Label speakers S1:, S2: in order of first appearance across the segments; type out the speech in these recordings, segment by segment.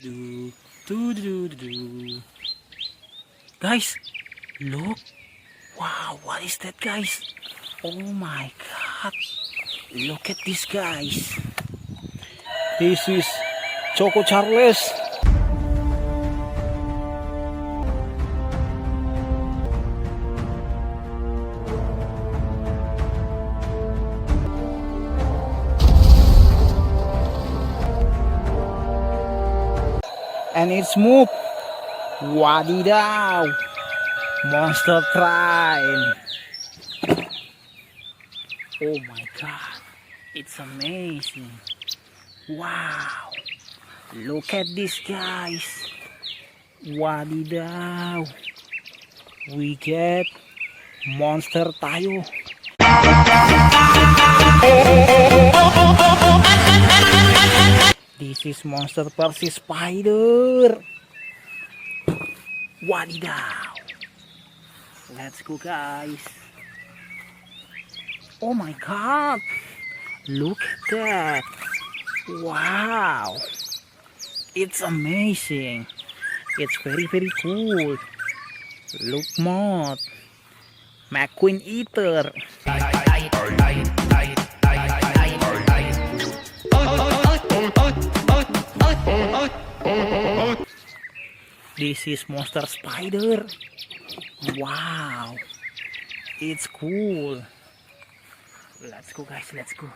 S1: do, do, do, do, do. Guys, look. Wow, what is that, guys? Oh my god. Look at this, guys. This is Choco Charles. And it's moved. Wadidaw. Monster train. Oh my god. It's amazing. Wow. Look at this, guys. Wadidaw. We get monster tayo. This is monster Percy spider. Wadidaw. Let's go, guys. Oh my god. Look at that. Wow. It's amazing. It's very cool. Look, mod. McQueen EATER. This is monster spider. Wow, it's cool. Let's go, guys. Let's go.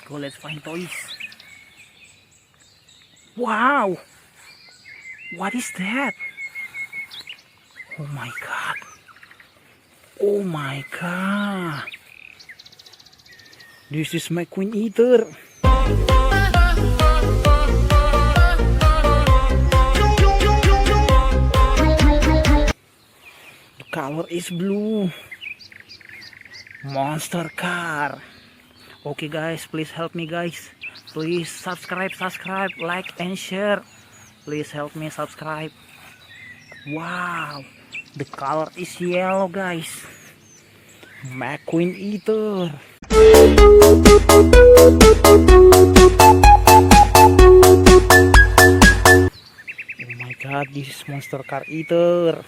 S1: Let's find toys. Wow, what is that? Oh my god. Oh my god. This is McQueen EATER. Color is blue. Monster car. Okay, guys, please help me, guys. Please subscribe, like and share. Please help me subscribe. Wow, the color is yellow, guys. McQueen EATER. Oh my god, this is monster car EATER.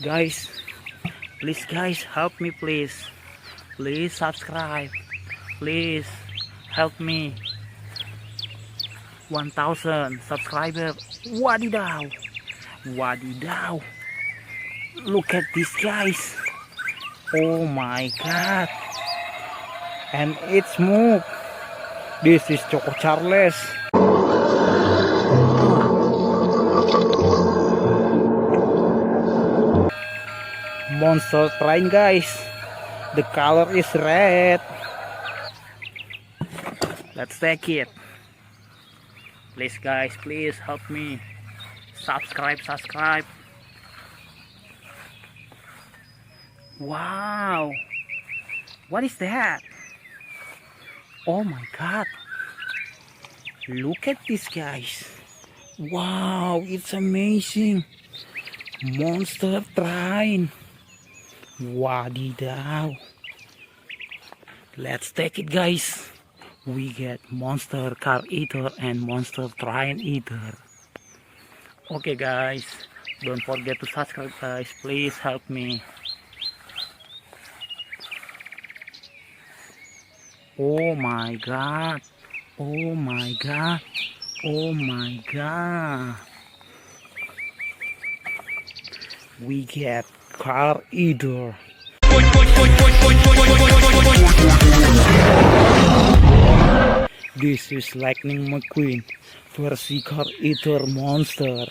S1: Guys, please, guys, help me, please subscribe, please help me. 1,000 subscribers. Wadidaw. Look at this, guys. Oh my god. And it's moved. This is Choco Charles. Monster train, guys. The color is red. Let's take it. Please, guys, please help me. Subscribe. Wow, what is that? Oh my god. Look at this, guys. Wow, it's amazing. Monster train. Wadidaw. Let's take it, guys. We get monster car EATER and monster train EATER. Okay, guys, don't forget to subscribe, guys. Please help me. Oh my god. We get car EATER. This is LIGHTING MCQUEEN Percy car EATER monster.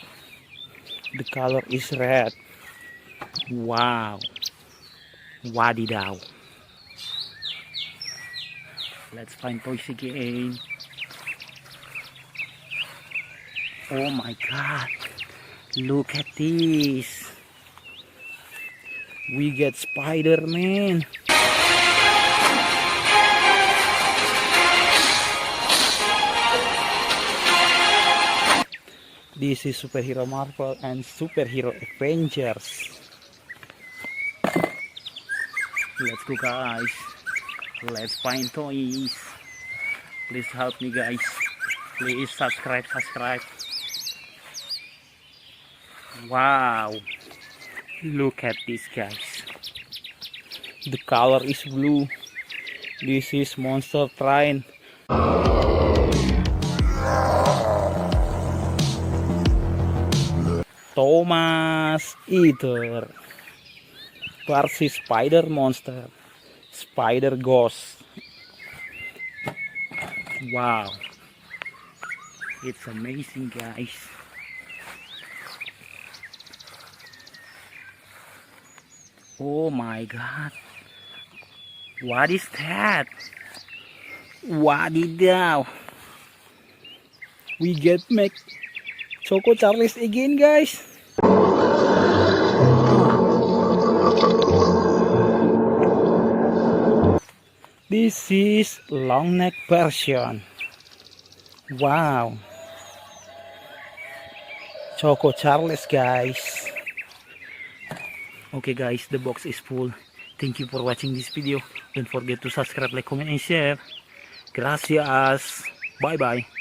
S1: The color is red. Wow. Wadidaw. Let's find toys again. Oh my god. Look at this. We get Spider-Man. This is superhero Marvel and superhero Avengers. Let's go, guys. Let's find toys. Please help me, guys. Please subscribe. Wow, look at this, guys. The color is blue. This is monster train. Thomas EATER. Percy spider monster. Spider ghost. Wow, it's amazing, guys. Oh my god, what is that? Wadidaw, we get make Choco Charles again, guys. This is long neck version. Wow, Choco Charles, guys. Okay guys, the box is full. Thank you for watching this video. Don't forget to subscribe, like, comment and share. Gracias. Bye bye.